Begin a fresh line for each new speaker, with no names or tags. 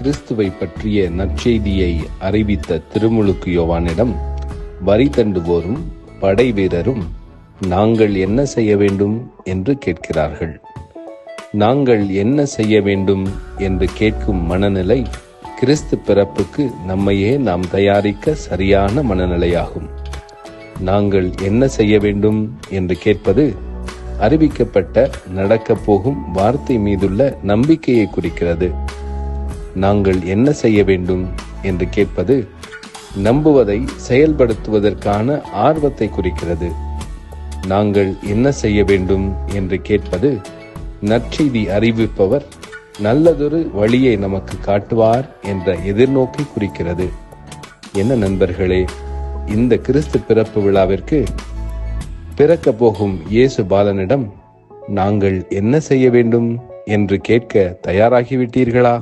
கிறிஸ்துவை பற்றிய நற்செய்தியை அறிவித்த திருமுழுக்கு யோவானிடம் வரி தண்டுவோரும் படை வீரரும் நாங்கள் என்ன செய்ய வேண்டும் என்று கேட்கிறார்கள். நாங்கள் என்ன செய்ய வேண்டும் என்று கேட்கும் மனநிலை கிறிஸ்து பிறப்புக்கு நம்மையே நாம் தயாரிக்க சரியான மனநிலையாகும். நாங்கள் என்ன செய்ய வேண்டும் என்று கேட்பது அறிவிக்கப்பட்ட நடக்கப் போகும் வார்த்தை மீதுள்ள நம்பிக்கையை குறிக்கிறது. நாங்கள் என்ன செய்ய வேண்டும் என்று கேட்பது நம்புவதை செயல்படுத்துவதற்கான ஆர்வத்தை குறிக்கிறது. நாங்கள் என்ன செய்ய வேண்டும் என்று கேட்பது நற்செய்தி அறிவிப்பவர் நல்லதொரு வழியை நமக்கு காட்டுவார் என்ற எதிர்நோக்கை குறிக்கிறது. என்ன நண்பர்களே, இந்த கிறிஸ்து பிறப்பு விழாவிற்கு பிறக்க போகும் இயேசு பாலனிடம் நாங்கள் என்ன செய்ய வேண்டும் என்று கேட்க தயாராகிவிட்டீர்களா?